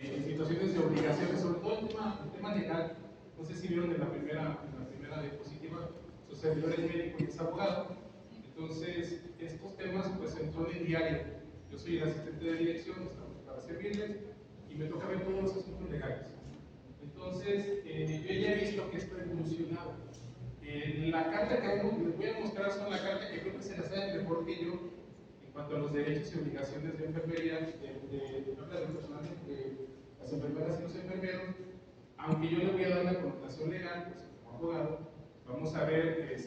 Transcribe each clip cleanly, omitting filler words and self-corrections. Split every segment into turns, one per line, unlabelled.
en situaciones de obligaciones, sobre todo el tema legal. No sé si vieron en la primera diapositiva, su servidor es médico y es abogado. Entonces, estos temas pues son en diario. Yo soy el asistente de dirección, estamos para servirles y me toca ver todos los asuntos legales. Entonces, yo ya he visto que esto ha evolucionado. La carta que les voy a mostrar son la carta que creo que se la saben mejor que yo en cuanto a los derechos y obligaciones de enfermería, de personal, de las enfermeras y los enfermeros. Aunque yo le voy a dar la connotación legal, pues como abogado, vamos a ver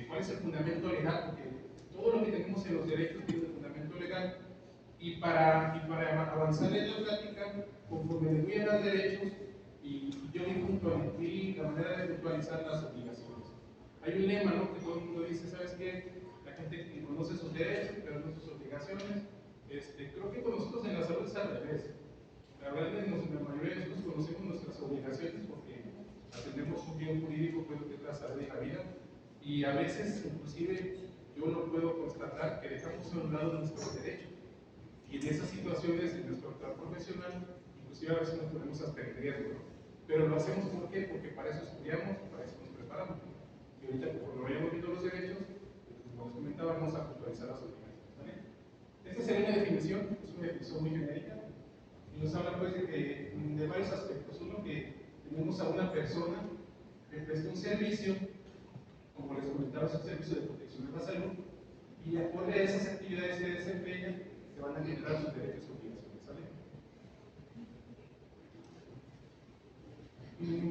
cuál es el fundamento legal, porque todo lo que tenemos en los derechos tiene un fundamento legal. Y para avanzar en la plática, conforme les voy a dar derechos, y yo vi la manera de puntualizar las obligaciones. Hay un lema, ¿no?, que todo el mundo dice, ¿sabes qué? La gente conoce sus derechos, pero no sus obligaciones. Creo que con nosotros en la salud es al revés. La verdad es que la mayoría de nosotros conocemos nuestras obligaciones porque atendemos un bien jurídico que es la salud y la vida, y a veces inclusive yo lo puedo constatar que dejamos a un lado nuestros derechos, y en esas situaciones en nuestro actuar profesional inclusive a veces nos ponemos hasta en riesgo, ¿no? Pero lo hacemos ¿por qué? Porque para eso estudiamos, para eso nos preparamos, y ahorita conforme vayamos viendo los derechos, como les comentaba, vamos a puntualizar las obligaciones, ¿vale? Esta sería una definición, es una definición muy genérica y nos habla pues de varios aspectos. Uno, que tenemos a una persona que presta un servicio, como les comentaba, es un servicio de protección a la salud, y acorde a esas actividades que desempeña se van a generar sus derechos y obligaciones, ¿sale?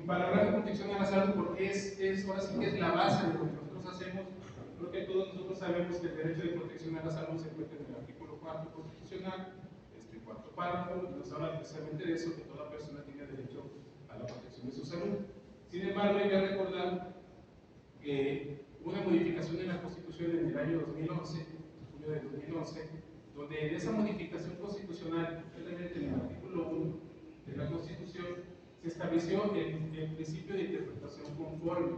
Para hablar de protección a la salud, porque ahora sí que es la base de lo que nosotros hacemos. Creo que todos nosotros sabemos que el derecho de protección a la salud se encuentra en el artículo 4 constitucional, cuarto párrafo, y nos habla precisamente de eso, que toda persona tiene derecho a la protección de su salud. Sin embargo, hay que recordar que hubo una modificación en la Constitución en el año 2011, en junio de 2011, donde en esa modificación constitucional, concretamente en el artículo 1 de la Constitución, se estableció el principio de interpretación conforme.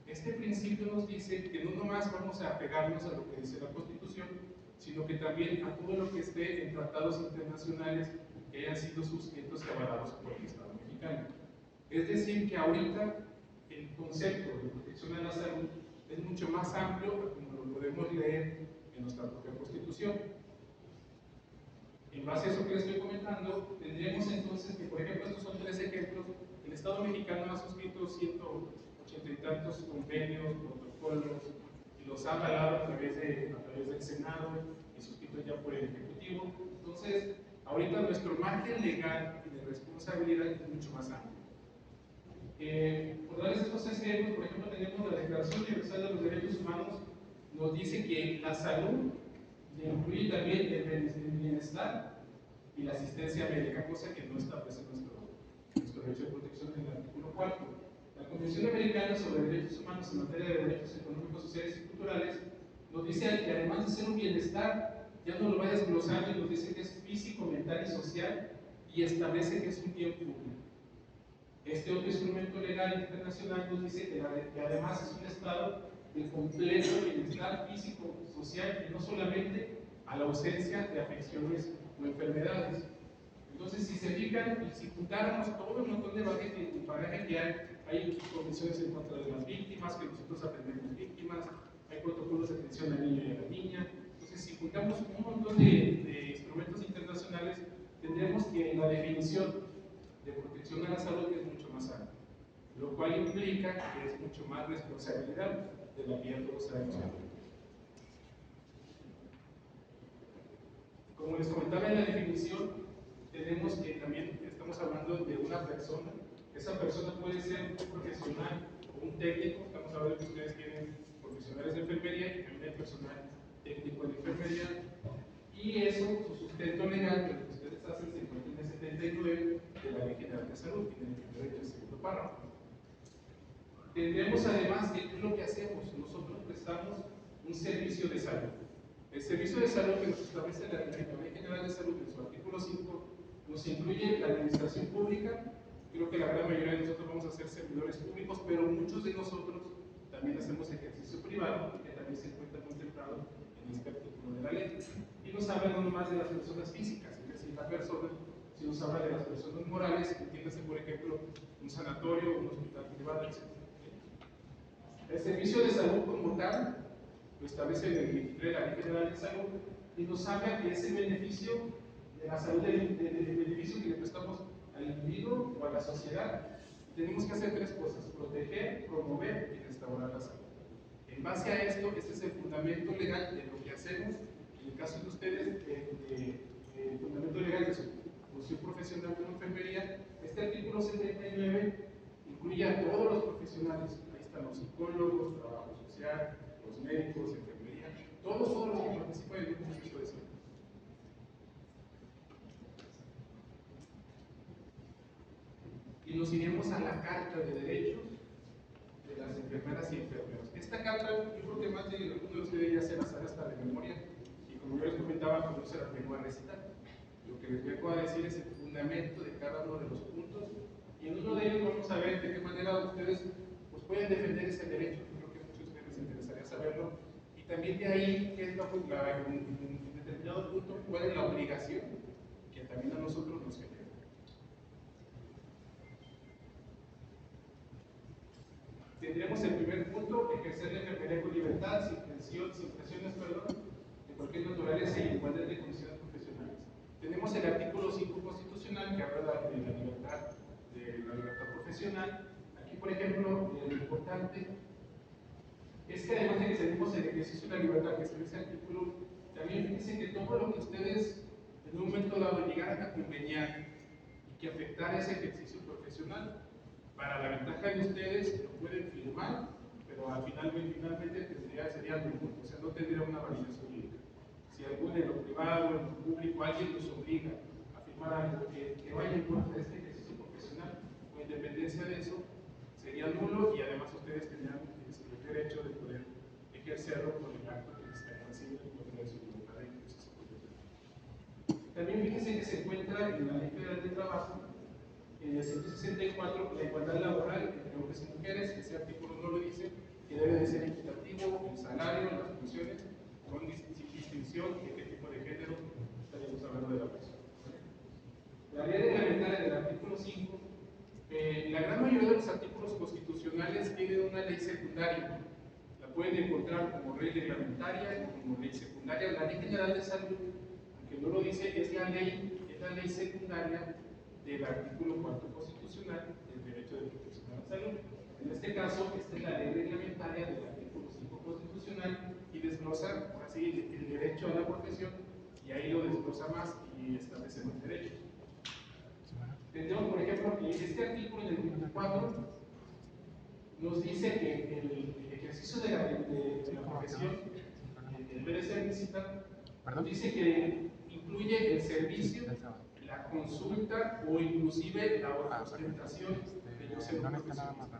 Este principio nos dice que no nomás vamos a apegarnos a lo que dice la Constitución, sino que también a todo lo que esté en tratados internacionales que hayan sido suscritos y avalados por el Estado mexicano. Es decir, que ahorita el concepto de protección a la salud es mucho más amplio como lo podemos leer en nuestra propia Constitución. En base a eso que les estoy comentando, tendríamos entonces que, por ejemplo, estos son 3 ejemplos. El Estado mexicano ha suscrito 180 y tantos convenios, protocolos, y los ha avalado a través del Senado y suscrito ya por el Ejecutivo. Entonces, ahorita nuestro margen legal y de responsabilidad es mucho más amplio. Por darles estos ejemplos, por ejemplo, tenemos la Declaración Universal de los Derechos Humanos, nos dice que la salud incluye también el bienestar y la asistencia médica, cosa que no establece nuestro derecho de protección en el artículo 4. La Convención Americana sobre Derechos Humanos en materia de derechos económicos, sociales y culturales nos dice que además de ser un bienestar, ya no lo va desglosando y nos dice que es físico, mental y social, y establece que es un bien público. Este otro instrumento legal internacional nos dice que además es un estado de completo bienestar físico, social, y no solamente a la ausencia de afecciones o enfermedades. Entonces, si se fijan, y si juntáramos todo el montón de bagaje que hay convenciones en contra de las víctimas, que nosotros atendemos víctimas, hay protocolos de atención al niño y a la niña. Entonces, si juntamos un montón de instrumentos internacionales, tendremos que la definición de protección a la salud es mucho más amplia, lo cual implica que es mucho más responsabilidad de la que ya todos sabemos. Como les comentaba en la definición, tenemos que también estamos hablando de una persona. Esa persona puede ser un profesional o un técnico. Estamos hablando de que ustedes tienen profesionales de enfermería y también hay personal técnico de enfermería. Y eso, su sustento legal, que lo que ustedes hacen, se encuentra en el 79 de la Ley General de Salud, en el primero y el segundo párrafo. Tendremos además que lo que hacemos, nosotros prestamos un servicio de salud. El servicio de salud que nos establece la Ley General de Salud en su artículo 5 nos incluye la administración pública. Creo que la gran mayoría de nosotros vamos a ser servidores públicos, pero muchos de nosotros también hacemos ejercicio privado, que también se encuentra contemplado en este artículo de la ley. Y nos habla no nomás de las personas físicas, es decir, la persona, se nos habla de las personas morales, entiéndase por ejemplo un sanatorio, un hospital privado, etc. El servicio de salud como tal lo establece el 23 de la Ley General de Salud y nos habla que es el beneficio de la salud, del beneficio que le prestamos al individuo o a la sociedad. Tenemos que hacer tres cosas: proteger, promover y restaurar la salud. En base a esto, este es el fundamento legal de lo que hacemos. En el caso de ustedes, el fundamento legal de su función profesional como enfermería, este artículo 79 incluye a todos los profesionales. Ahí están los psicólogos, trabajo social, los médicos, enfermería, todos los que participan en un proceso de salud. Y nos iremos a la Carta de Derechos de las Enfermeras y Enfermeros. Esta carta, yo creo que más de algunos de ustedes ya se la sabe hasta de memoria, y como yo les comentaba, pues no se la tengo a recitar. Lo que les vengo a decir es el fundamento de cada uno de los puntos, y en uno de ellos vamos a ver de qué manera ustedes pues, pueden defender ese derecho. Yo creo que a muchos de ustedes les interesaría saberlo, y también de ahí, qué es en determinado punto, cuál es la obligación que también a nosotros nos genera. Tendremos el primer punto: ejercer la enfermería con libertad, sin presiones, de cualquier naturaleza y en igualdad de condiciones profesionales. Tenemos el artículo 5 constitucional que habla de la libertad profesional. Aquí, por ejemplo, lo importante es que además de que tenemos el ejercicio de la libertad que está en ese artículo, también fíjense que todo lo que ustedes en un momento dado llegaran a conveniar y que afectara ese ejercicio profesional, para la ventaja de ustedes lo pueden firmar, pero finalmente sería nulo, o sea, no tendría una validación jurídica. Si algún en lo privado, en lo público, alguien los obliga a firmar algo que vaya en contra de este ejercicio profesional, con independencia de eso, sería nulo, y además ustedes tendrían el derecho de poder ejercerlo con el acto que les estarían haciendo en contra de su libertad de ejercicio profesional. También fíjense que se encuentra en la Ley Federal de Trabajo, en el 164, la igualdad laboral entre hombres y mujeres. Ese artículo no lo dice, que debe de ser equitativo el salario, las funciones, con distinción de qué tipo de género estaríamos hablando de la persona. La ley reglamentaria del artículo 5, la gran mayoría de los artículos constitucionales tienen una ley secundaria. La pueden encontrar como ley reglamentaria o como ley secundaria. La Ley General de Salud, aunque no lo dice, es la ley secundaria del artículo 4 constitucional del derecho de protección a la salud. En este caso, esta es la ley reglamentaria del artículo 5 constitucional y desglosa, por así, el derecho a la profesión, y ahí lo desglosa más y establece los derechos. Tendremos, por ejemplo, que este artículo en el 24 nos dice que el ejercicio de la profesión debe ser lícita, nos dice que incluye el servicio, la consulta o inclusive la ostentación de los profesionales.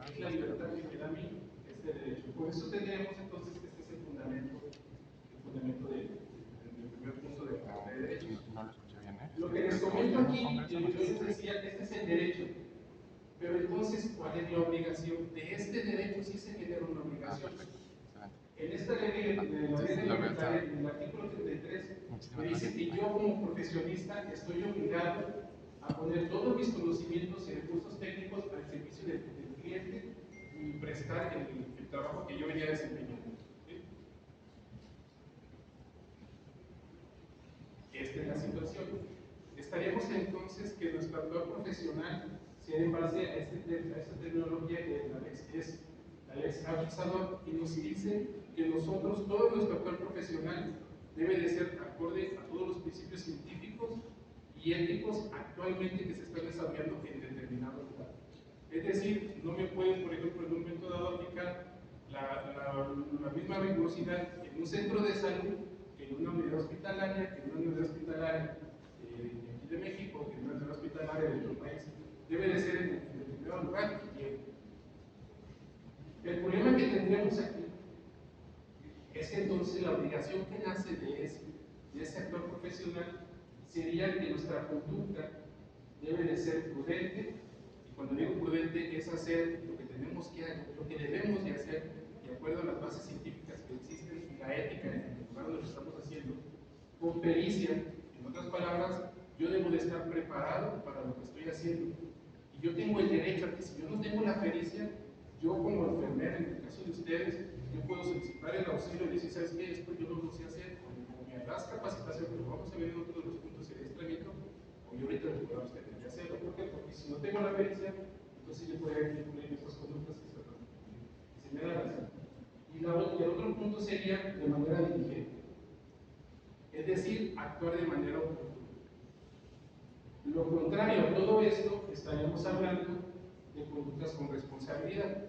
Es la libertad que me da a mí este derecho. Por eso tendríamos entonces, este es el fundamento del primer punto de la de derecho. Lo que les comento aquí, yo les decía, este es el derecho. Pero entonces, ¿cuál es la obligación? De este derecho sí se genera una obligación. En esta ley, en el artículo 33, me dice que yo como profesionista estoy obligado a poner todos mis conocimientos y recursos técnicos al servicio del cliente y prestar el trabajo que yo venía desempeñando. ¿Sí? Esta es la situación. Estaríamos entonces que nuestro actuar profesional sea en base a esta tecnología que la Lex Avisador, y nos dice que nosotros, todo nuestro actuar profesional debe de ser acorde a todos los principios científicos y éticos actualmente que se están desarrollando en determinado lugar. Es decir, no me pueden, por ejemplo, en un momento dado aplicar la misma rigurosidad en un centro de salud que en una unidad hospitalaria, que en una unidad hospitalaria de México, que en una unidad hospitalaria de otro país. Debe de ser en el primer lugar y tiempo. El problema que tendríamos aquí es que entonces la obligación que nace de ese actor profesional sería que nuestra conducta debe de ser prudente, y cuando digo prudente es hacer lo que tenemos que hacer, lo que debemos de hacer de acuerdo a las bases científicas que existen y la ética en el lugar donde lo estamos haciendo, con pericia, en otras palabras, yo debo de estar preparado para lo que estoy haciendo. Y yo tengo el derecho a que si yo no tengo la pericia, yo como enfermera, en el caso de ustedes, yo puedo solicitar el auxilio y decir, ¿sabes qué? Esto yo no lo sé hacer, o me das capacitación, pero vamos a ver en otro de los puntos de adiestramiento, o yo ahorita les puedo usted que hacerlo. ¿Por qué? Porque si no tengo la pericia, entonces yo podría incluir estas conductas que se señalan. Y el otro punto sería de manera diligente, es decir, actuar de manera oportuna. Lo contrario a todo esto, estaríamos hablando de conductas con responsabilidad,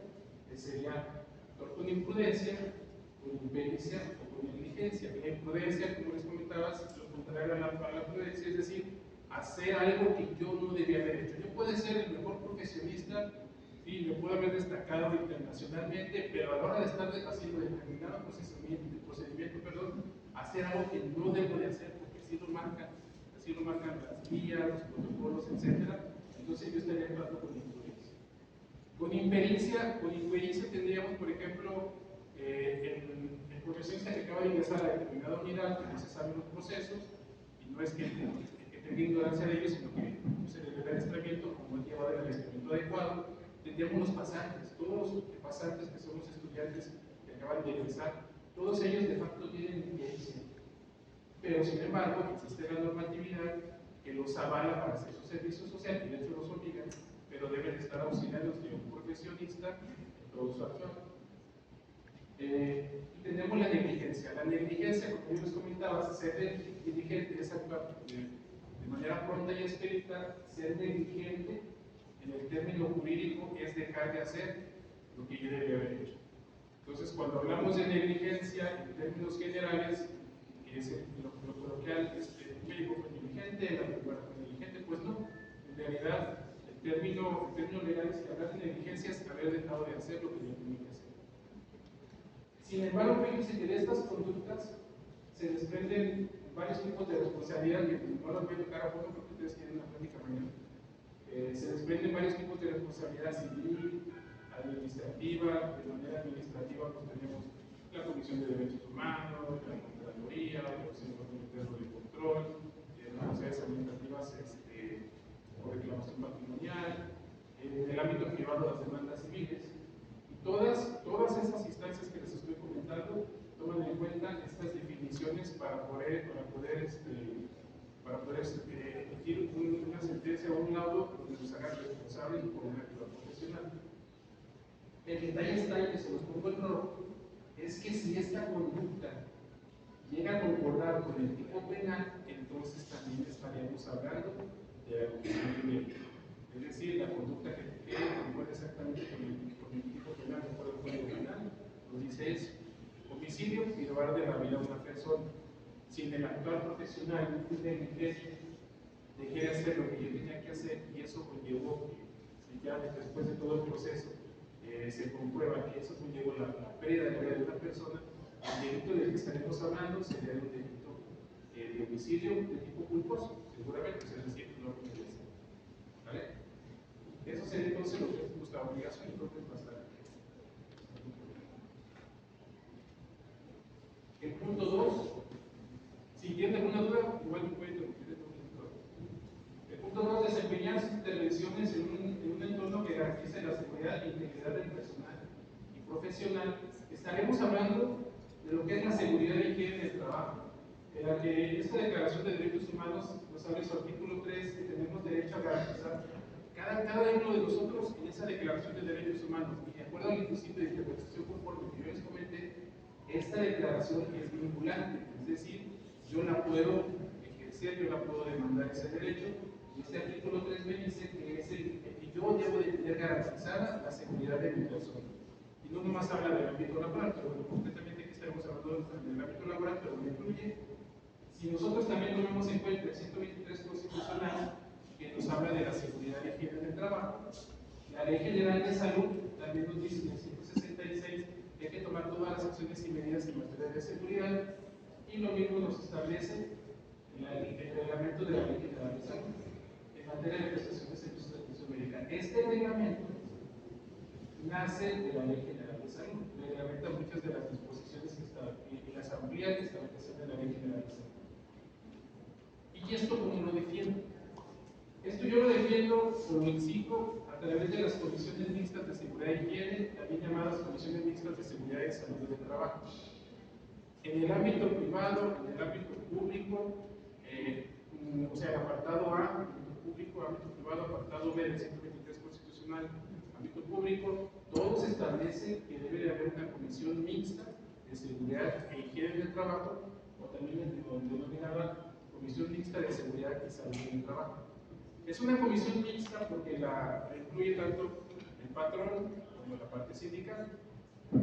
que sería actuar con imprudencia, con impericia o con negligencia. La imprudencia, como les comentaba, lo contrario a la prudencia, es decir, hacer algo que yo no debía haber hecho. Yo puedo ser el mejor profesionista y me puedo haber destacado internacionalmente, pero a la hora de estar haciendo determinado procedimiento, hacer algo que no debo de hacer, porque así lo marcan las guías, los protocolos, etc. Entonces yo estaría actuando con imprudencia. Con impericia tendríamos, por ejemplo, el profesionista que acaba de ingresar a determinada unidad, que no se saben los procesos, y no es que tenga ignorancia de ellos, sino que no se le dé el adiestramiento, como no lleva el adiestramiento adecuado. Tendríamos los pasantes, todos los pasantes que somos estudiantes que acaban de ingresar, todos ellos de facto tienen impericia. Pero sin embargo, existe la normatividad que los avala para hacer su servicio social, y de hecho los obliga, pero deben estar auxiliados de un profesionista en todo su actuar. Y tenemos la negligencia. La negligencia, como yo les comentaba, ser negligente es actuar de manera pronta y expedita. Ser negligente, en el término jurídico, es dejar de hacer lo que yo debía haber hecho. Entonces, cuando hablamos de negligencia, en términos generales, que es lo coloquial, el médico fue negligente, la enfermera fue negligente, pues no. En realidad, el término legal es que hablar de negligencia es haber dejado de hacer lo que yo tenía que hacer. Sin embargo, fíjense que de estas conductas se desprenden varios tipos de responsabilidad, que no las voy a tocar a fondo porque ustedes tienen una plática mañana. Se desprenden varios tipos de responsabilidad civil, administrativa. De manera administrativa, pues tenemos la Comisión de Derechos Humanos, la Contraloría, la Comisión de Control, las responsabilidades administrativas por reclamación patrimonial, en el ámbito privado las demandas civiles. Y todas esas instancias que les estoy comentando toman en cuenta estas definiciones para poder emitir una sentencia o un laudo donde nos hagan responsables por una actividad profesional. El detalle está en que se los pongo en rojo, es que si esta conducta llega a concordar con el tipo penal, entonces también estaríamos hablando de homicidio ilícito. Es decir, la conducta que concuerda exactamente con el tipo penal, con el código penal, nos dice eso: homicidio, privar de la vida a una persona. Si en el actual profesional negligente dejé de hacer lo que yo tenía que hacer y eso conllevó, si ya después de todo el proceso se comprueba que eso conllevó la pérdida de la vida de una persona, el delito del que estaremos hablando sería un delito de homicidio de tipo culposo, seguramente, es decir, no competencia. ¿Vale? Eso sería entonces lo que es nuestra obligación y creo que es bastante. El punto 2, si tienen alguna duda, igual me pueden interrumpir. El punto 2, desempeñar sus intervenciones en un entorno que garantice la seguridad e integridad del personal y profesional. Estaremos hablando de lo que es la seguridad y higiene del trabajo, en la que esta Declaración de Derechos Humanos nos habla en su artículo 3 que tenemos derecho a garantizar cada uno de nosotros en esa Declaración de Derechos Humanos. Y de acuerdo al principio de interpretación conforme que yo les comenté, esta declaración es vinculante, es decir, yo la puedo ejercer, yo la puedo demandar ese derecho. Y este artículo 3 me dice que es el que yo debo de tener garantizada la seguridad de mi persona. Y no nomás habla del ámbito laboral, pero concretamente aquí estaremos hablando del ámbito laboral, pero me incluye. Si nosotros también tomamos en cuenta el 123 constitucional, que nos habla de la seguridad y higiene del trabajo, la Ley General de Salud también nos dice en el 166 que hay que tomar todas las acciones y medidas en materia de seguridad, y lo mismo nos establece el reglamento de la Ley General de Salud en materia de prestación de servicios de atención médica. Este reglamento nace de la Ley General de Salud, reglamenta muchas de las disposiciones que están y las amplía que establecen en la Ley General de Salud. ¿Y esto cómo lo defiende? Esto yo lo defiendo o lo exijo a través de las comisiones mixtas de seguridad y higiene, también llamadas comisiones mixtas de seguridad y salud del trabajo. En el ámbito privado, en el ámbito público, o sea, el apartado A, ámbito público, ámbito privado, apartado B del 123 constitucional, ámbito público, todo se establece que debe de haber una comisión mixta de seguridad e higiene del trabajo, o también denominada comisión mixta de seguridad y salud del trabajo. Es una comisión mixta porque la incluye tanto el patrón como la parte sindical,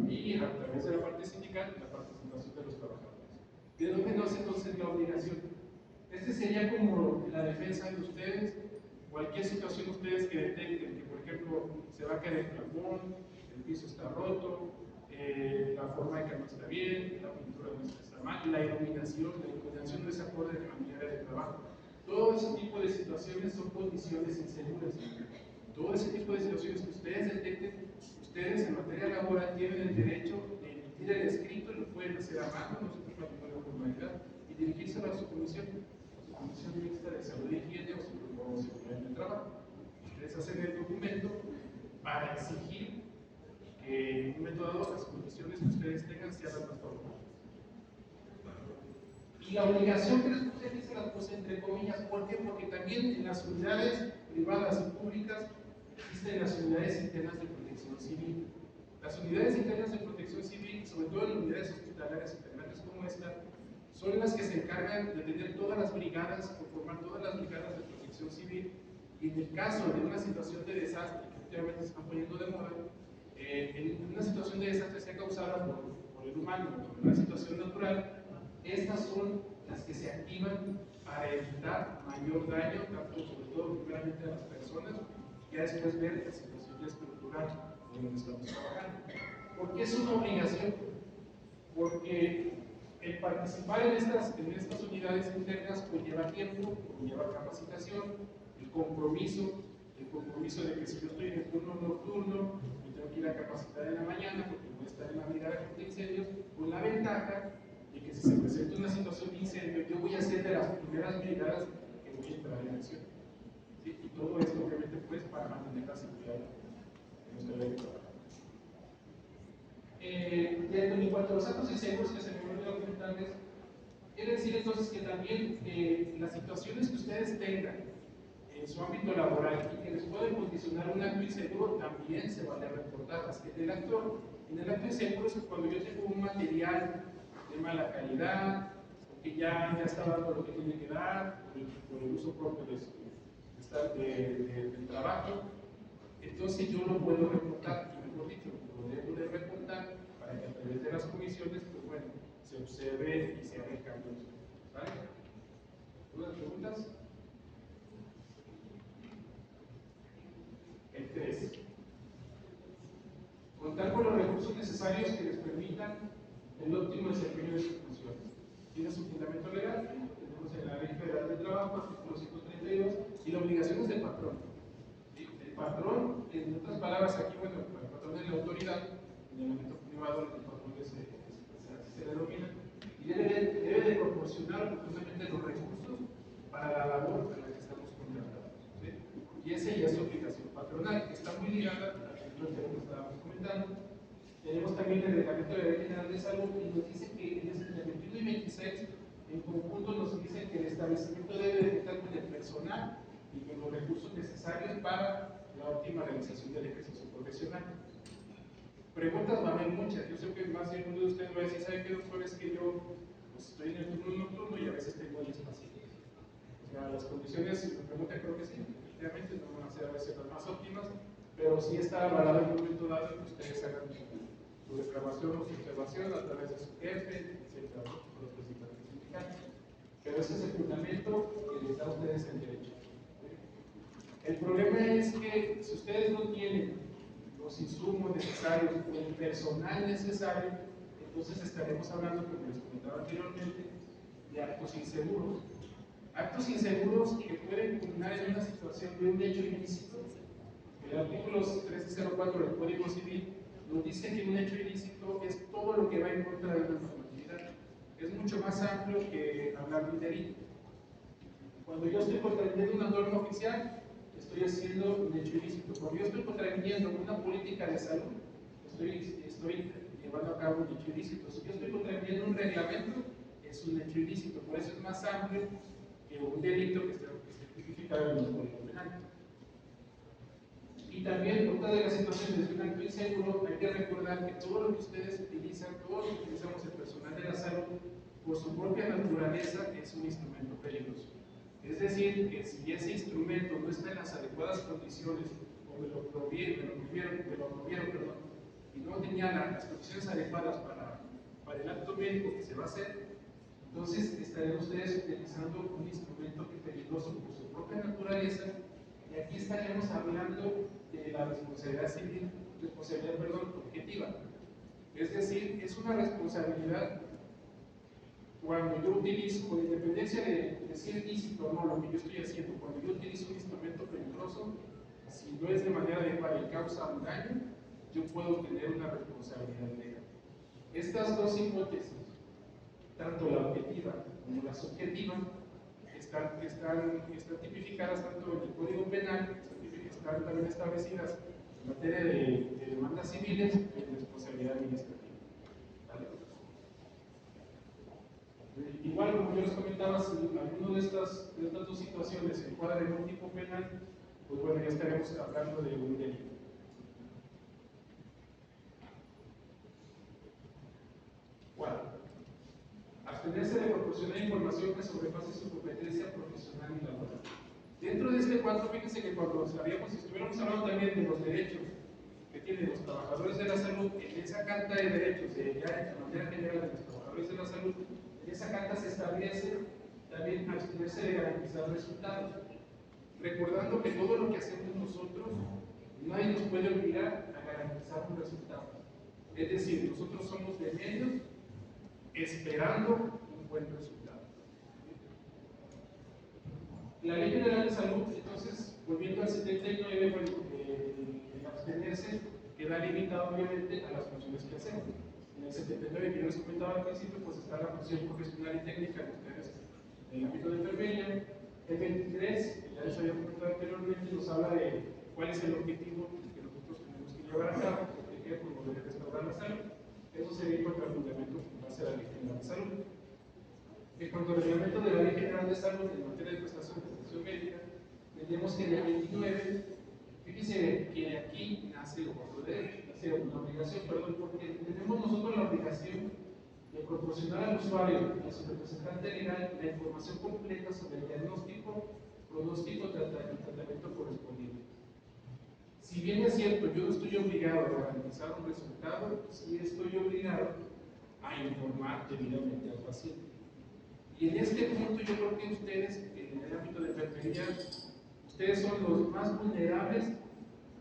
y a través de la parte sindical la participación de los trabajadores. ¿De dónde nace entonces la obligación? Este sería como la defensa de ustedes, cualquier situación ustedes que detecten, que por ejemplo se va a caer el plafón, el piso está roto, la forma de cama está bien, la pintura no está mal, la iluminación no es acorde a mi área de trabajo. Todo ese tipo de situaciones son condiciones inseguras. Todo ese tipo de situaciones que ustedes detecten, ustedes en materia laboral tienen el derecho de emitir el escrito y lo pueden hacer a mano, nosotros no tenemos la formalidad, y dirigirse a su comisión mixta de salud y higiene o seguridad del trabajo. Ustedes hacen el documento para exigir que en un momento dado las condiciones que ustedes tengan sean las más favorables. Y la obligación que les puse aquí se las puse entre comillas, ¿por qué? Porque también en las unidades privadas y públicas existen las unidades internas de protección civil. Las unidades internas de protección civil, sobre todo en unidades hospitalarias integrantes como esta, son las que se encargan de tener todas las brigadas, conformar todas las brigadas de protección civil, y en el caso de una situación de desastre, que últimamente se está poniendo de moda, en una situación de desastre sea causada por el humano o por una situación natural, estas son las que se activan para evitar mayor daño, tanto sobre todo primeramente a las personas, y ya después ver la situación estructural de donde estamos trabajando. ¿Por qué es una obligación? Porque el participar en estas unidades internas conlleva tiempo, conlleva capacitación, el compromiso de que si yo estoy en el turno nocturno, yo tengo que ir a capacitar en la mañana porque voy a estar en la brigada de incendios, con la ventaja de que si se presenta una situación de incendio, yo voy a ser de las primeras brigadas que voy a entrar en acción. ¿Sí? Y todo esto obviamente pues para mantener la seguridad de nuestra ley de trabajo. En cuanto a los actos inseguros que se me olvidó comentarles, quiere decir entonces que también las situaciones que ustedes tengan en su ámbito laboral y que les pueden condicionar un acto inseguro también se van a reportarlas. En el acto inseguro es cuando yo tengo un material de mala calidad, o que ya está dando lo que tiene que dar, por el uso propio del trabajo, entonces yo lo puedo reportar, y mejor dicho, lo debo de reportar para que a través de las comisiones, pues bueno, se observe y se haga cambios. ¿Vale? ¿Dudas, preguntas? El 3. Contar con los recursos necesarios que les permitan el óptimo desempeño de sus funciones. Tiene su fundamento legal, tenemos en la Ley Federal del Trabajo, artículo 132, y la obligación es del patrón. ¿Sí? El patrón, en otras palabras, aquí, bueno, el patrón es la autoridad, en el ámbito privado, el patrón se denomina, y debe de proporcionar oportunamente los recursos para la labor a la que estamos contratados. ¿Sí? Y esa ya es su obligación patronal, que está muy ligada a lo que estábamos comentando. Tenemos también el reglamento de la Ley General de Salud y nos dice que en el 21 y 26 en conjunto nos dicen que el establecimiento debe de contar con el personal y con los recursos necesarios para la óptima realización del ejercicio profesional. Preguntas van a haber muchas. Yo sé que más de uno de ustedes va a decir, ¿sabe qué, doctor? Es que yo pues, estoy en el turno nocturno y a veces tengo 10 pacientes. O sea, las condiciones, si me preguntan, creo que sí, efectivamente no van a ser a veces las más óptimas, pero sí está avalado en un momento dado que ustedes hagan su reclamación o su observación a través de su jefe, etcétera, por los principales sindicatos. Pero ese es el fundamento que les da a ustedes el derecho. El problema es que si ustedes no tienen los insumos necesarios o el personal necesario, entonces estaremos hablando, como les comentaba anteriormente, de actos inseguros. Actos inseguros que pueden culminar en una situación de un hecho ilícito. El artículo 1304 del Código Civil nos dice que un hecho ilícito es todo lo que va en contra de una normatividad. Es mucho más amplio que hablar de un delito. Cuando yo estoy contraviniendo una norma oficial, estoy haciendo un hecho ilícito. Cuando yo estoy contraviniendo una política de salud, estoy llevando a cabo un hecho ilícito. Si yo estoy contraviniendo un reglamento, es un hecho ilícito. Por eso es más amplio que un delito que esté tipificado en el Código Penal. Y también, otra de las situaciones de un acto inseguro, hay que recordar que todo lo que ustedes utilizan, todo lo que utilizamos el personal de la salud, por su propia naturaleza, es un instrumento peligroso. Es decir, que si ese instrumento no está en las adecuadas condiciones, o me lo movieron, y no tenía las condiciones adecuadas para el acto médico que se va a hacer, entonces estarían ustedes utilizando un instrumento que es peligroso por su propia naturaleza, y aquí estaríamos hablando de la responsabilidad civil, objetiva. Es decir, es una responsabilidad cuando yo utilizo, con independencia de si es lícito o no lo que yo estoy haciendo, cuando yo utilizo un instrumento peligroso, si no es de manera adecuada y causa un daño, yo puedo tener una responsabilidad legal. Estas dos hipótesis, tanto la objetiva como la subjetiva, están tipificadas tanto en el Código Penal, están también establecidas en materia de demandas civiles y en responsabilidad administrativa. ¿Vale? Igual, como yo les comentaba, si alguno de estas dos situaciones se encuadra en un tipo penal, pues bueno, ya estaremos hablando de un delito. ¿Cuál? Abstenerse de proporcionar información que sobrepase su competencia profesional y laboral. Dentro de este cuadro, fíjense que cuando estuviéramos hablando también de los derechos que tienen los trabajadores de la salud, en esa carta de derechos, ya en manera general de los trabajadores de la salud, en esa carta se establece también abstenerse de garantizar resultados. Recordando que todo lo que hacemos nosotros, nadie nos puede obligar a garantizar un resultado. Es decir, nosotros somos de medios esperando un buen resultado. La Ley General de Salud, entonces, volviendo al 79, bueno, el abstenerse queda limitado obviamente a las funciones que hacemos. En el 79, que yo les comentaba al principio, pues está la función profesional y técnica de ustedes en el ámbito de enfermería. El 23, que ya les había comentado anteriormente, nos habla de cuál es el objetivo que nosotros tenemos que llevar a cabo, que quiere promover y restaurar la salud. Eso sería en cuanto al fundamento en base a la Ley General de Salud. En cuanto al reglamento de la Ley General de Salud en materia de prestación médica, tenemos que en el 29, fíjense que de aquí nace otro derecho, nace una obligación, porque tenemos nosotros la obligación de proporcionar al usuario y a su representante legal la información completa sobre el diagnóstico, pronóstico y tratamiento correspondiente. Si bien es cierto, yo no estoy obligado a garantizar un resultado, sí estoy obligado a informar debidamente al paciente. Y en este punto yo creo que ustedes, en el ámbito de enfermería, ustedes son los más vulnerables.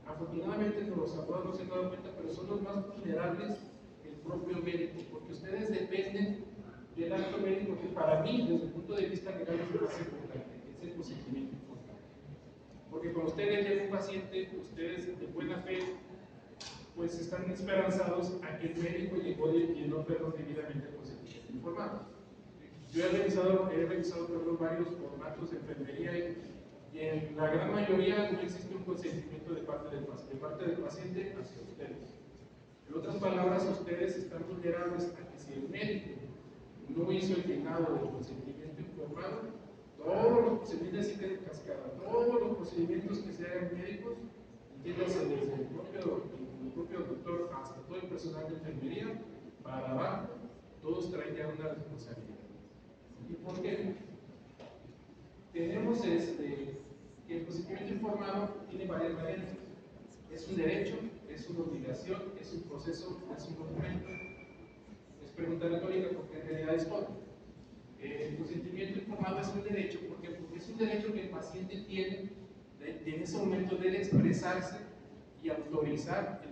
Afortunadamente los abogados no se han dado cuenta, pero son los más vulnerables el propio médico, porque ustedes dependen del acto médico que para mí, desde el punto de vista legal, es lo más importante, que es el consentimiento informado. Porque cuando ustedes le llega un paciente, ustedes de buena fe, pues están esperanzados a que el médico llenó debidamente el consentimiento informado. Yo he revisado varios formatos de enfermería y en la gran mayoría no existe un consentimiento de parte del paciente hacia ustedes. En otras palabras, ustedes están vulnerables a que si el médico no hizo el llenado del consentimiento informado, todos los procedimientos se queden en cascada, todos los procedimientos que se hagan médicos, entiéndase desde el propio doctor hasta todo el personal de enfermería, para abajo, todos traen ya una responsabilidad. ¿Y por qué? Tenemos que el consentimiento informado tiene varias variantes. Es un derecho, es una obligación, es un proceso, es un documento. Es pregunta retórica porque en realidad es todo. El consentimiento informado es un derecho porque es un derecho que el paciente tiene en ese momento de expresarse y autorizar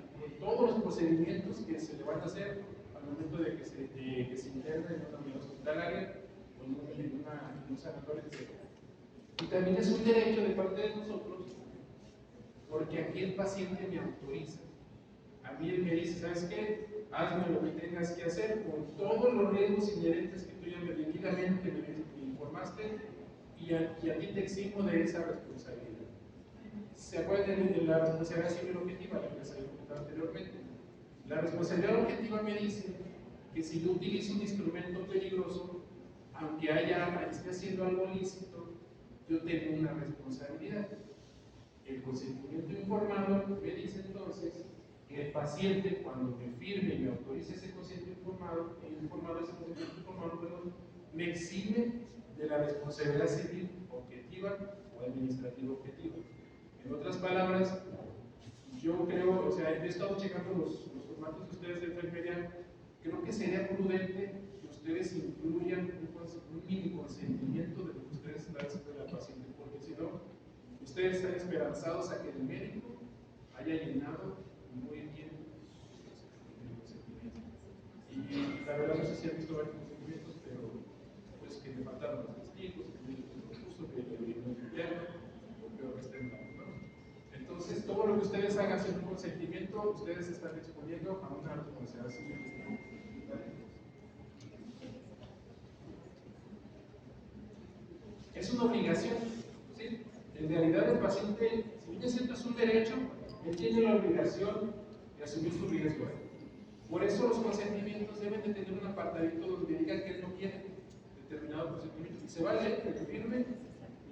todos los procedimientos que se le van a hacer al momento de que se interna en una unidad hospitalaria o en un sanatorio, etc. Y también es un derecho de parte de nosotros porque aquí el paciente me autoriza. A mí él me dice, ¿sabes qué? Hazme lo que tengas que hacer con todos los riesgos inherentes que tú ya debidamente me informaste, y a ti te eximo de esa responsabilidad. ¿Se acuerdan de la responsabilidad civil objetiva, la que les había comentado anteriormente? La responsabilidad objetiva me dice que si yo utilizo un instrumento peligroso, aunque esté haciendo algo lícito, yo tengo una responsabilidad. El consentimiento informado me dice entonces que el paciente, cuando me firme y me autorice ese consentimiento informado, me exime de la responsabilidad civil objetiva o administrativa objetiva. En otras palabras, yo creo, o sea, he estado checando los formatos de ustedes de enfermería, creo que sería prudente que ustedes incluyan un mini consentimiento de lo que ustedes están haciendo a la paciente, porque si no, ustedes están esperanzados a que el médico haya llenado muy bien el consentimiento. Y la verdad no sé si han visto varios consentimientos, pero pues que le faltaron los testigos, que el propuso, que le dio el invierno, o peor que estén mal, ¿no? Entonces, todo lo que ustedes hagan sin un consentimiento, ustedes se están exponiendo a una responsabilidad civil. Es una obligación, ¿sí? En realidad el paciente, si bien es cierto es un derecho, él tiene la obligación de asumir su riesgo. Por eso los consentimientos deben de tener un apartadito donde digan que él no quiere determinado consentimiento. Y se vale que lo firme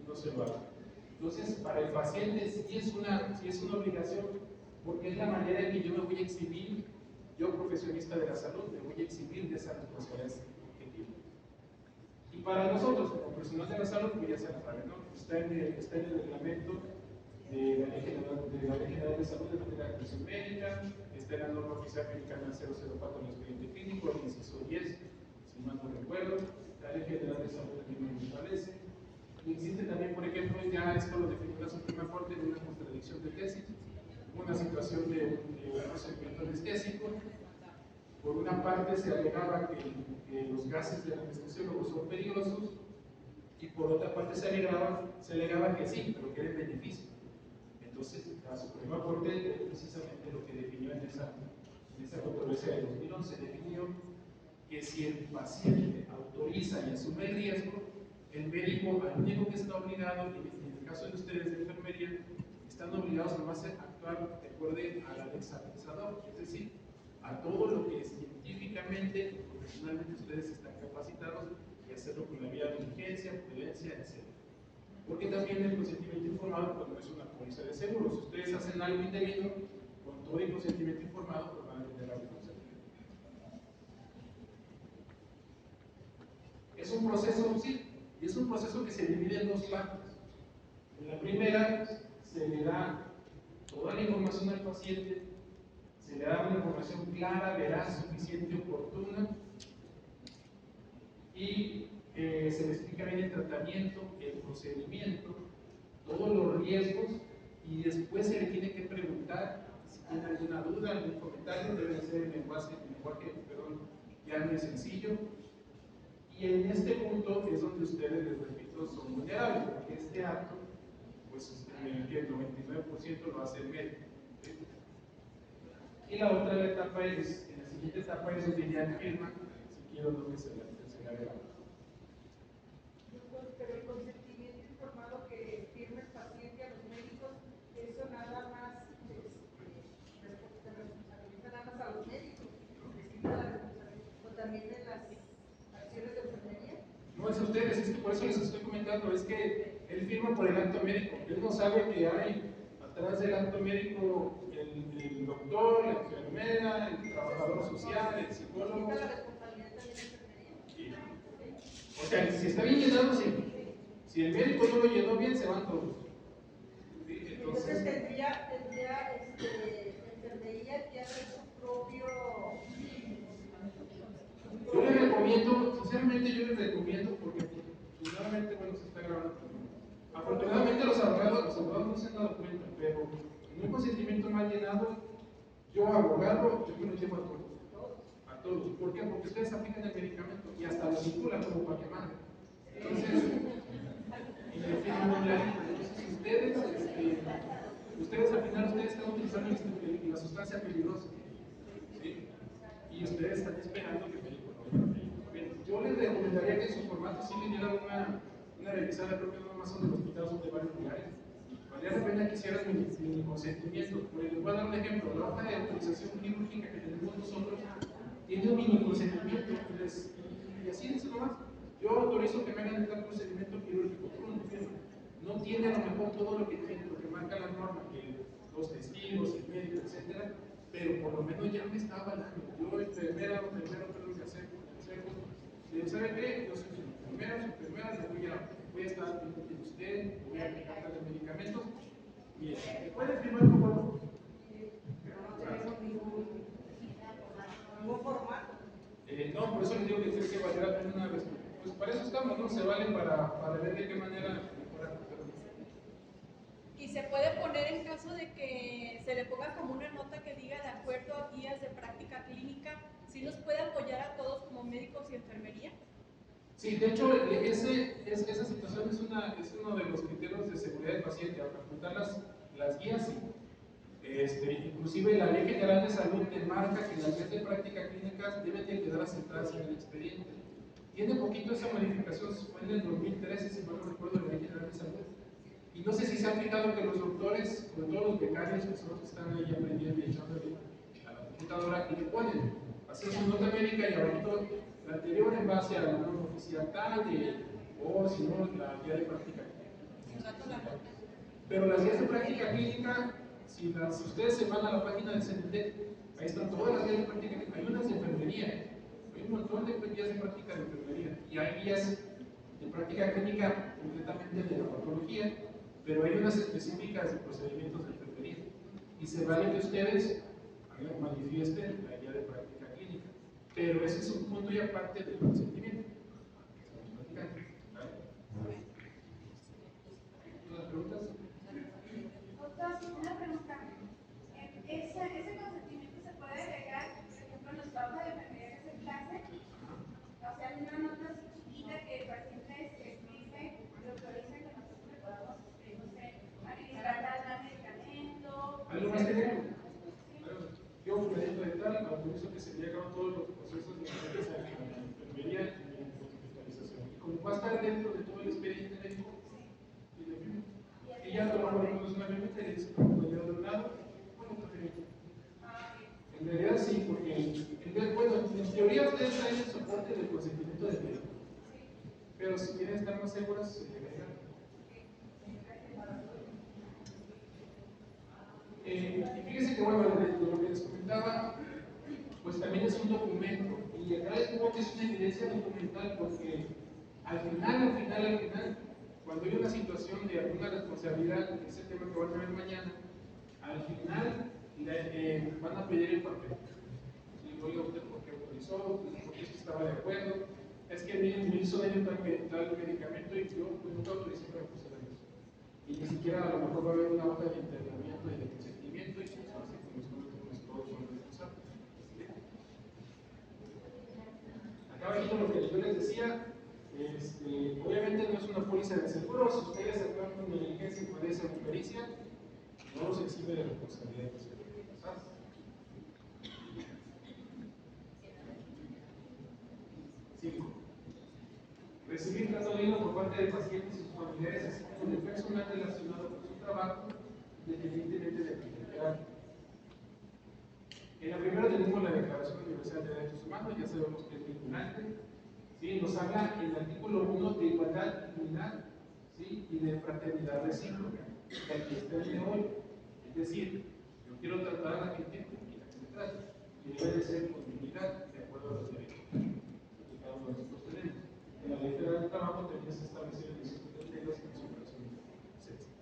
y no se lo haga. Entonces, para el paciente sí es una obligación, porque es la manera en que yo me voy a exhibir, yo profesionista de la salud, me voy a exhibir de esa responsabilidad objetiva. Y para nosotros, como personal de la salud, pues ya se sabe, ¿no? Está en el reglamento de la Ley General de Salud de la Atención Médica, está en la norma oficial mexicana 004 del expediente clínico, el inciso 10, si mal no recuerdo, la Ley General de Salud también lo establece. Y existe también, por ejemplo, ya esto lo definió la Suprema Corte en una contradicción de tesis, una situación de un procedimiento anestésico. Por una parte se alegaba que los gases del anestesiólogo son peligrosos, y por otra parte se alegaba que sí, pero que era en beneficio. Entonces, la Suprema Corte precisamente lo que definió en esa controversia de 2011, definió que si el paciente autoriza y asume el riesgo, el médico, al único que está obligado, y en el caso de ustedes de enfermería, están obligados nomás a actuar de acuerdo a la lex apensador, es decir, a todo lo que científicamente y profesionalmente ustedes están capacitados y hacerlo con la vía de urgencia, prudencia, etc. Porque también el consentimiento informado pues, no es una póliza de seguro. Si ustedes hacen algo indebido, con todo el consentimiento informado, pues van a tener la responsabilidad. Es un proceso, sí, y es un proceso que se divide en dos partes. En la primera, se le da toda la información al paciente, se le da una información clara, veraz, suficiente, oportuna, y se le explica bien el tratamiento, el procedimiento, todos los riesgos, y después se le tiene que preguntar si tiene alguna duda, algún comentario, debe ser en lenguaje llano y sencillo. Y en este punto es donde ustedes, les repito, son vulnerables, porque este acto, pues el 99% lo hace el médico. Y la otra etapa es, en la siguiente etapa es donde ya firma, si quiero lo que se le agrega.
Pero el consentimiento informado que firme el paciente a los médicos, eso nada más responsabiliza nada más a los médicos, o también en las acciones de enfermería.
No es a ustedes, es que por eso les estoy comentando, es que él firma por el acto médico, él no sabe que hay atrás del acto médico el doctor, la enfermera, el trabajador social, el psicólogo.
¿Es la responsabilidad también de enfermería?
Sí. O sea, si está bien llenado, sí. Si el médico no lo llenó bien, se van todos. ¿Sí?
Entonces tendría enfermería que hacer su propio.
Yo les recomiendo, sinceramente yo les recomiendo, porque afortunadamente, bueno, se está grabando. Afortunadamente los abogados no se han dado cuenta, pero en un consentimiento mal llenado, yo abogado, yo me lo llevo a todos. A todos. ¿Por qué? Porque ustedes aplican el medicamento y hasta lo vinculan como para que manden. Entonces, y le firman un ladito. Entonces, ustedes al final están utilizando la sustancia peligrosa. ¿Sí? Y ustedes están esperando que el médico no lo vea. Yo les recomendaría que en su formato sí le dieran una revisada, creo que no más son de los hospitales, son de varios lugares. Valdría la pena que hicieras mi consentimiento. Les voy a dar un ejemplo. La hoja de autorización quirúrgica que tenemos nosotros tiene un mini consentimiento y así dice nomás. Yo autorizo que me hagan tal procedimiento quirúrgico. No tiene a lo mejor todo lo que marca la norma, que los testigos, el médico, etcétera, pero por lo menos ya me está avalando. Yo, primero, me acerco. ¿Sabe qué? Yo soy su enfermera, voy a estar atendiendo de usted, voy a aplicar los medicamentos. Bien, ¿puede firmar por favor? No, por eso les digo que creo que valdrá la pena una vez. Pues para eso estamos, ¿no? Se vale para ver de qué manera mejorar.
Y se puede poner en caso de que se le ponga como una nota que diga de acuerdo a guías de práctica clínica, ¿sí nos puede apoyar a todos como médicos y enfermería?
Sí, de hecho, esa situación es uno de los criterios de seguridad del paciente, al apuntar las guías, sí. Inclusive la Ley General de Salud te marca que las guías de práctica clínica deben de quedar asentadas en el expediente. Tiene poquito esa modificación, fue en el 2013, si mal no recuerdo, la Ley General de Salud. Y no sé si se han fijado que los doctores, sobre todo los becarios, que son los que están ahí aprendiendo y echándole a la computadora, y le ponen, hacen su nota médica y abajito la anterior en base a la norma oficial tal, o si no, la guía de práctica clínica. Pero las guías de práctica clínica, si ustedes se van a la página del CNT, ahí están todas las guías de práctica clínica, hay unas de enfermería, hay un montón de guías de práctica de enfermería, y hay guías de práctica clínica completamente de la patología, pero hay unas específicas de procedimientos de enfermería, y se vale que ustedes manifiesten la guía de práctica clínica, pero ese es un punto y aparte del consentimiento. ¿Otras preguntas?
Doctor, una pregunta. ¿Ese consentimiento se puede agregar, por ejemplo, en nuestra hoja de enfermería que se clase? O sea, en una nota chiquita que el paciente escribe, le autoriza que nosotros le podamos, no sé, administrar tal medicamento.
¿Algo más técnico? Yo, fulanito de tal, autorizo que se lleven a cabo todos los procesos de enfermería y hospitalización. Y como va a estar dentro de todo el expediente médico, y le firmo. Y ya lo ponemos una firma y le dice, como yo de un lado, bueno, perfecto. En realidad sí, porque, bueno, en teoría ustedes traen el soporte del consentimiento del médico. Pero si quieren estar más seguras, se agregan. Y fíjense que, bueno, de lo que les comentaba, pues también es un documento. Y acá les digo que es una evidencia documental porque al final, cuando hay una situación de alguna responsabilidad, que es el tema que van a ver mañana, al final van a pedir el papel. Y oiga, usted por qué autorizó, por qué estaba de acuerdo. Es que miren, me hizo daño tal medicamento y yo pues, nunca autoricé para que usted eso. Y ni siquiera a lo mejor va a haber una hoja de internamiento y de consentimiento y pues así como todos son responsables. Acá abajo lo que yo les decía, obviamente no es una póliza de seguro, si ustedes actúan con negligencia y padecen pericia, no los exime de responsabilidad de seguro. Recibir trato digno por parte de pacientes y sus familiares, así como del personal relacionado con su trabajo, independientemente de la actividad. En la primera tenemos la Declaración Universal de Derechos Humanos, ya sabemos que es vinculante. ¿Sí? Nos habla en el artículo 1 de igualdad, dignidad, ¿sí? Y de fraternidad recíproca, que aquí está el de hoy. Es decir, yo quiero tratar a la gente como quiera que me trate, y debe de ser con dignidad, de acuerdo a los derechos que cada uno de nosotros tenemos. En la Ley Federal del Trabajo también se establecen el instituto de reglas en su versión sexta.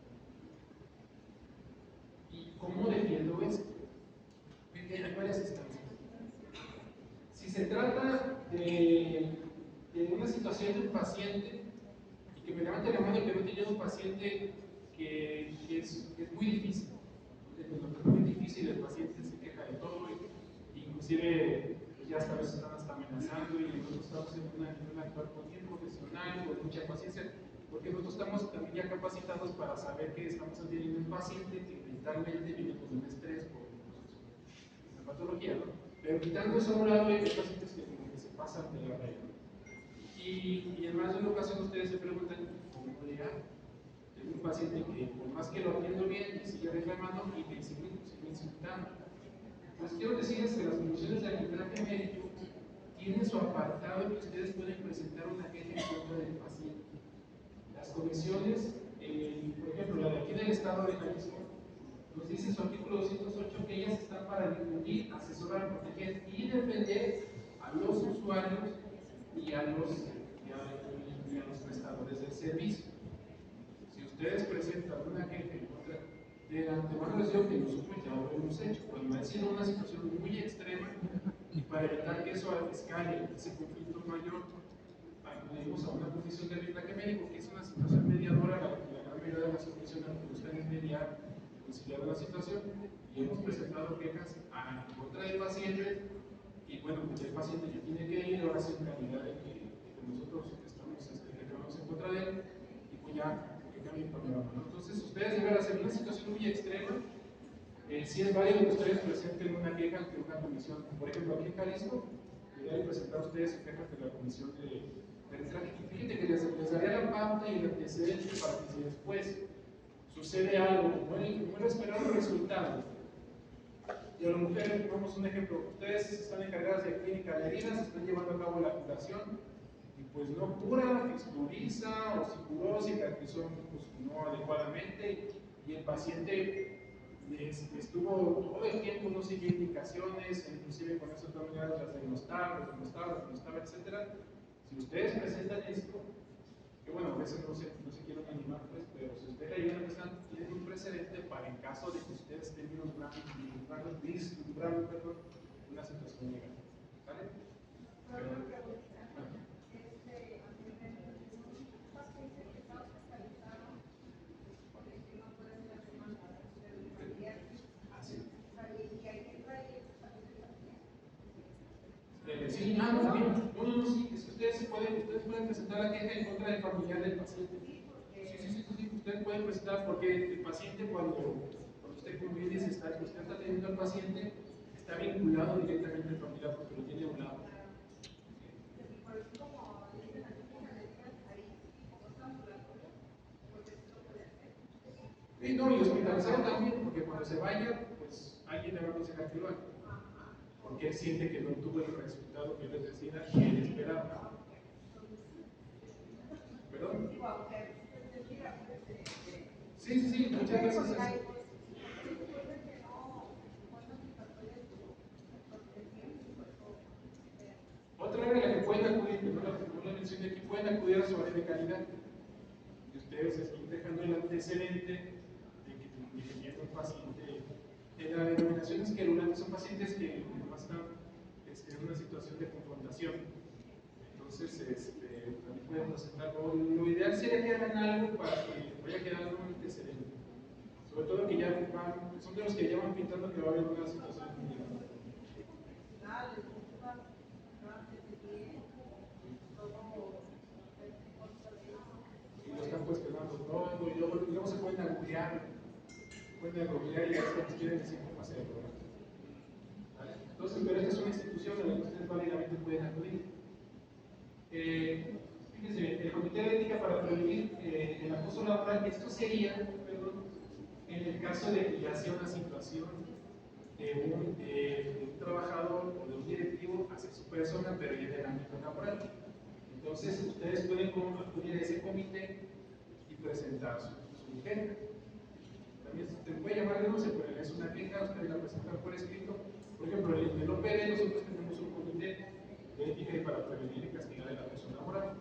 ¿Y cómo defiendo esto? Hay varias instancias. Si se trata de una situación de un paciente, y que me levante la mano que no he tenido un paciente que es muy difícil, es muy difícil, el paciente se queja de todo, inclusive ya hasta a veces están hasta amenazando y nosotros estamos en una actuación bien profesional, con mucha paciencia, porque nosotros estamos también ya capacitados para saber que estamos atendiendo un paciente que mentalmente vive con un estrés por una patología, ¿no? Pero quitando eso a un lado, hay pacientes que como que se pasan de la regla. Y en más de una ocasión ustedes se preguntan, MDA. Tengo un paciente que, por más que lo atiendo bien, me sigue reclamando y me sigue insultando. Pues quiero decirles que las comisiones de arbitraje médico tienen su apartado que ustedes pueden presentar una queja en contra del paciente. Las comisiones, por ejemplo, la de aquí del Estado de Jalisco, nos dice su artículo 208 que ellas están para difundir, asesorar, proteger y defender a los usuarios y a los prestadores del servicio. Si ustedes presentan una queja en contra de antemano, les digo que nosotros ya lo hemos hecho. Cuando ha sido una situación muy extrema, y para evitar que eso escale, ese conflicto mayor, acudimos a una comisión de arbitraje médico, que es una situación mediadora. La gran mayoría de las comisiones lo que buscan es mediar, conciliar la situación, y hemos presentado quejas en contra del paciente, y bueno, pues el paciente ya tiene que ir, ahora sí en calidad de que nosotros estamos reclamamos en contra de él, y pues ya que cambie el panorama, ¿no? Entonces, ustedes deben hacer una situación muy extrema. Si es válido que ustedes presenten una queja ante una comisión, por ejemplo, aquí en Jalisco, deben presentar ustedes quejas de la comisión de arbitraje. Y fíjate que les daría la pauta y el antecedente para que si después sucede algo, no el esperado resultado, y a lo mejor, vamos a un ejemplo, ustedes están encargadas de clínica de heridas, están llevando a cabo la curación, y pues no cura, fisturiza, o si curó, cicatrizó pues, no adecuadamente, y el paciente estuvo todo el tiempo, no siguió indicaciones, inclusive con eso también las denostaba, etc. Si ustedes presentan esto, que bueno, a veces no se quieren animar, pues, pero si ustedes ayudan a presentar, tienen un precedente para en caso de que ustedes tengan una situación legal. ¿Sale? Sí, no, bien. No, sí, es que ustedes pueden presentar la queja en contra del familiar del paciente. Sí, ustedes pueden presentar porque el paciente cuando usted como bien dice, usted está teniendo al paciente, está vinculado directamente al familiar porque lo tiene a un lado. Sí, no, y hospitalizado también, porque cuando se vaya, pues alguien le va a aconsejar que lo haga. Porque él siente que no tuvo el resultado que él decía y él esperaba. ¿Perdón? Sí, muchas veces es así. Otra área a la que pueden acudir, que no la mencioné aquí, pueden acudir a su área de calidad. Y ustedes están dejando el antecedente de que tiene un paciente. La denominación es que son pacientes que además están en una situación de confrontación. Entonces, también pueden presentarlo. Lo ideal sería que hagan algo para que vaya quedando un antecedente. Sobre todo que ya son de los que ya van pintando que va a haber una situación muy grave. Y lo están cuestionando todo, y luego se pueden agobiar y después quieren decir cómo hacerlo. ¿Vale? Entonces, pero esta es una institución a la que ustedes válidamente pueden acudir. Fíjense, el Comité de Ética para prevenir el acoso laboral, esto sería, en el caso de que ya sea una situación de un trabajador o de un directivo hacia su persona, pero ya del ámbito laboral. Entonces, ustedes pueden acudir a ese comité y presentar su queja. También se puede llamar denuncia, pero es una queja, ustedes la presentan por escrito. Por ejemplo, en el OPD nosotros tenemos un comité de ética y para prevenir y castigar el acoso laboral.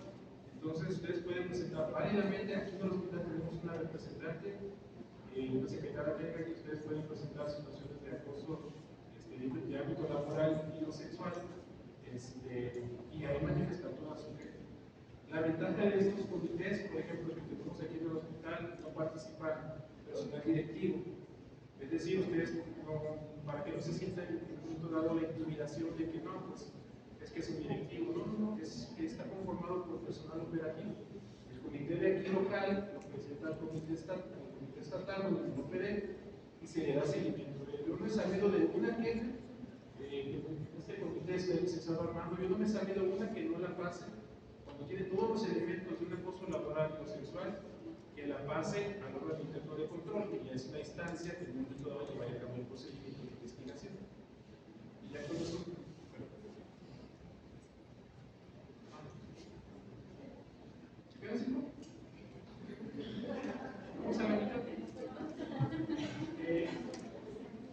Entonces, ustedes pueden presentar válidamente, aquí en el hospital tenemos una representante, una secretaria técnica, que ustedes pueden presentar situaciones de acoso de ámbito laboral y no sexual, y ahí manifestar toda su queja. La ventaja de estos comités, por ejemplo, que tenemos aquí en el hospital, no participan personal directivo. Es decir, ustedes, para que no se sientan en un momento dado la intimidación de que no, pues es que es un directivo, no, es que está conformado por personal operativo. El comité de aquí local lo presenta al comité estatal o el OPD y se le da seguimiento. Yo no he sabido de una queja, este comité es el licenciado Armando, yo no me he sabido una que no la pase cuando tiene todos los elementos de un acoso laboral y sexual, que la pase al órgano interno de control, que ya es una instancia que en un momento dado lleva a cabo el procedimiento de investigación. Y ya con eso, vamos a la mitad.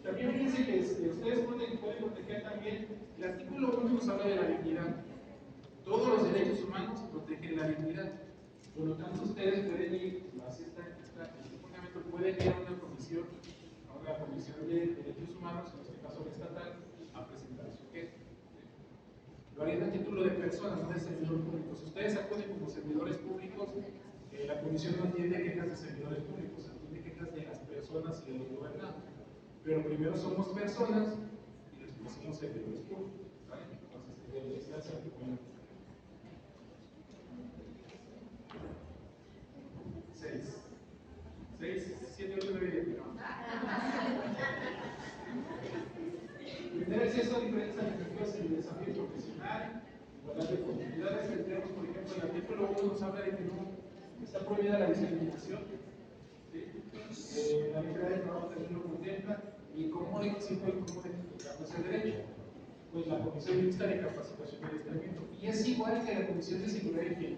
También fíjense que ustedes pueden proteger también, el artículo 1 nos habla de la dignidad. Todos los derechos humanos protegen la dignidad. Por lo tanto, ustedes pueden ir, este fundamento, pueden ir a una comisión de derechos humanos, en este caso la estatal, a presentar su queja. Lo harían a título de personas, no de servidores públicos. Si ustedes acuden como servidores públicos, la comisión no atiende quejas de servidores públicos, atiende quejas de las personas y de los gobernados. Pero primero somos personas y después somos servidores públicos. ¿Vale? Entonces, esta es la primera. 6, 7, 8, 9, 10. Tener acceso a diferentes alternativas en el desafío profesional, igualdad de oportunidades. Tendríamos, por ejemplo, el artículo 1 nos habla de que no está prohibida la discriminación. ¿Sí? La Ley de Trabajo también lo contempla. ¿Y cómo existe ese derecho? Pues la Comisión Mixta de Capacitación y Adiestramiento. Y es igual que la Comisión de Seguridad y Higiene.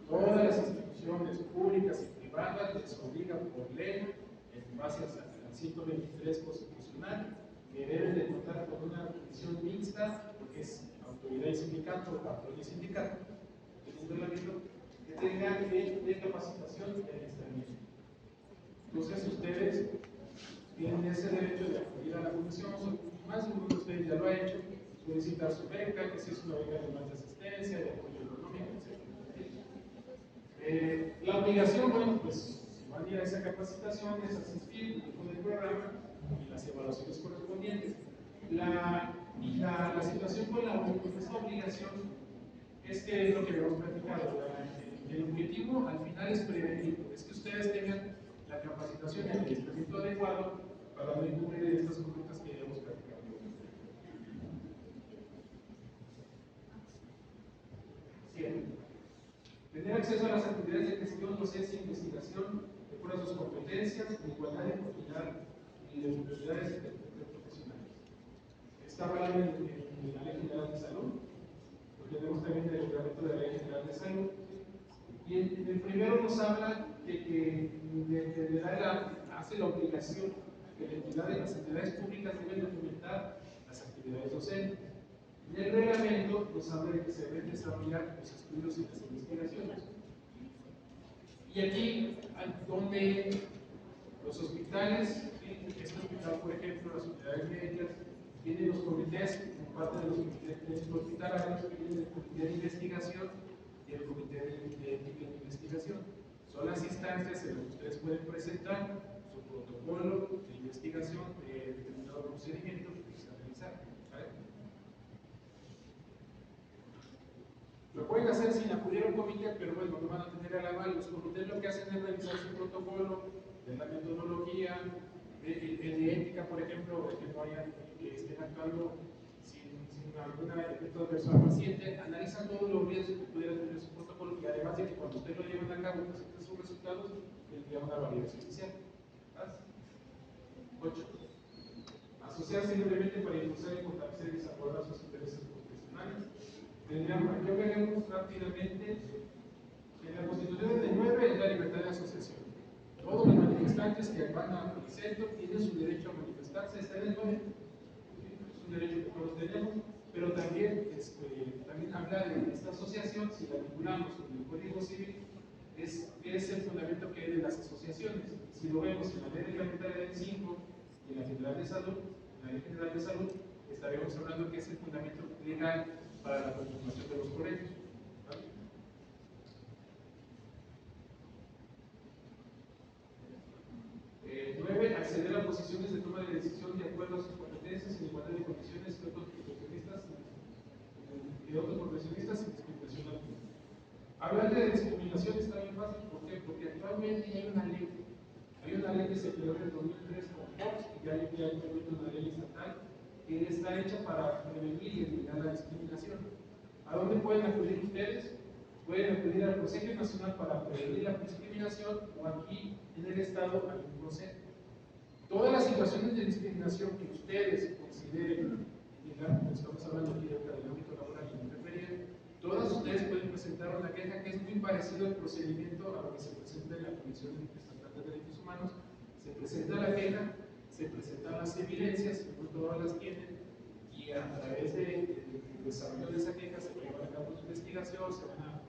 Todas las instituciones públicas y privadas les obligan por ley, en base al 123 constitucional, que deben de contar con una comisión mixta, porque es autoridad y sindicato, patrón y sindicato, que tengan de capacitación y adiestramiento. Entonces, ustedes tienen ese derecho de acudir a la comisión, más de uno de ustedes ya lo ha hecho, solicitar su beca, que si es una beca de más de asistencia, de apoyo económico, etc. La obligación, bueno, pues si van a ir a esa capacitación es asistir con el programa y las evaluaciones correspondientes. La situación con esta obligación es que es lo que habíamos platicado. El objetivo al final es prevenir, es que ustedes tengan la capacitación y el adiestramiento adecuado para no incurrir en estas conductas que ya hemos platicado. Tener acceso a las actividades de gestión, docencia e investigación, de acuerdo a sus competencias, de igualdad de oportunidad y de oportunidades profesionales. Está hablando en la Ley General de Salud, porque tenemos también el reglamento de la Ley General de Salud. Y el primero nos habla de que hace la obligación que las entidades públicas deben documentar las actividades docentes. Y el reglamento nos habla de que se deben desarrollar los estudios y las investigaciones. Y aquí, donde los hospitales, este hospital, por ejemplo, las unidades médicas, tienen los comités, como parte de los comités hospitalarios, tienen el comité de investigación y el comité de ética de investigación. Son las instancias en las que ustedes pueden presentar su protocolo de investigación de determinado procedimiento que se va a realizar. ¿Vale? Lo pueden hacer sin acudir a un comité, pero bueno, no van a tener el aval. Los comités lo que hacen es revisar su protocolo, de la metodología, el de ética, por ejemplo, de que no haya que estén actuando sin algún efecto adverso al paciente, analizan todos los riesgos que pudiera tener su protocolo y además de que cuando usted lo llevan a cabo, presenten sus resultados, le envía una validación inicial. 8. Asociarse libremente para impulsar y fortalecer y desarrollar sus intereses profesionales. Aquí veremos rápidamente en la Constitución del 9 es la libertad de asociación. Todos los manifestantes que van a centro tienen su derecho a manifestarse, está en el 9. Es un derecho que todos tenemos, pero también habla de esta asociación, si la vinculamos con el Código Civil, es el fundamento que hay de las asociaciones. Si lo vemos en la Ley Reglamentaria del 5 y en la General de Salud, en la Ley General de Salud, estaremos hablando que es el fundamento legal para la continuación de los colegios. ¿Vale? 9. Acceder a posiciones de toma de decisión de acuerdo a sus competencias en igualdad de condiciones que otros profesionistas sin discriminación alguna. Hablar de discriminación está bien fácil, ¿por qué? Porque actualmente hay una ley que se creó en el 2003 con Fox y ya hay una ley estatal que está hecha para prevenir y eliminar la discriminación. ¿A dónde pueden acudir ustedes? pueden acudir al Consejo Nacional para Prevenir la Discriminación o aquí en el Estado hay un consejo. Todas las situaciones de discriminación que ustedes consideren, estamos hablando aquí del ámbito laboral y de referir, todas ustedes pueden presentar una queja que es muy parecido al procedimiento a lo que se presenta en la Comisión Estatal de Derechos Humanos. Se presenta la queja, se presentan las evidencias, no todas las tienen, y a través del desarrollo de esa queja se lleva a cabo su investigación, se van a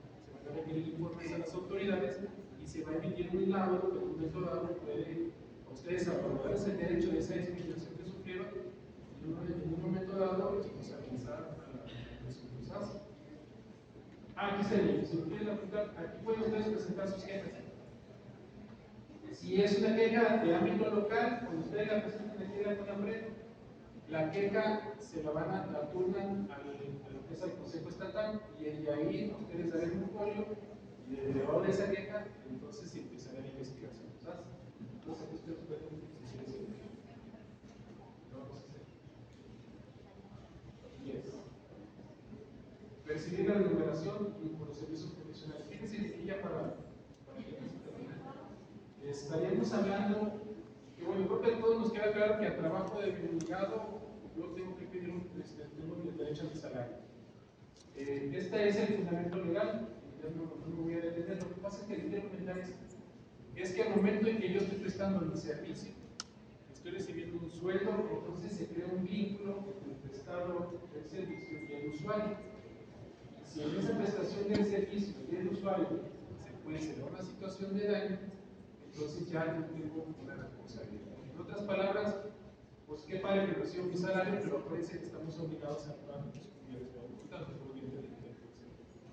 requerir informes a las autoridades y se va a emitir un laudo que en un momento dado puede a ustedes aprobarles el derecho de esa discriminación que sufrieron y en un momento dado responsabilizar a la responsable. Aquí sería, si lo quieren aplicar, aquí pueden ustedes presentar sus quejas. Si es una queja de ámbito local, cuando ustedes la presenten aquí en la CONAPRED, la queja se la turnan a lo que es al Consejo Estatal y de ahí a ustedes darán un folio y derivado de esa queja, entonces se empezará la investigación. ¿Sabes? Entonces aquí ustedes pueden decir eso. Lo vamos a hacer. Y es percibir la remuneración por los servicios profesionales. Fíjense que ya para que no se termine. Estaríamos hablando, que bueno, creo que a todos nos queda claro que a trabajo de mi obligado yo tengo que pedir tengo el derecho a mi salario. Este es el fundamento legal, ya no me voy a detener. Lo que pasa es que les quiero comentar es que al momento en que yo estoy prestando mi servicio, estoy recibiendo un sueldo, entonces se crea un vínculo entre el prestador del servicio y el usuario. Si en esa prestación del servicio y el usuario se da una situación de daño, entonces ya no tengo una responsabilidad. En otras palabras, pues qué padre que recibo mi salario, pero acuérdense que estamos obligados a actuar como les voy a contar.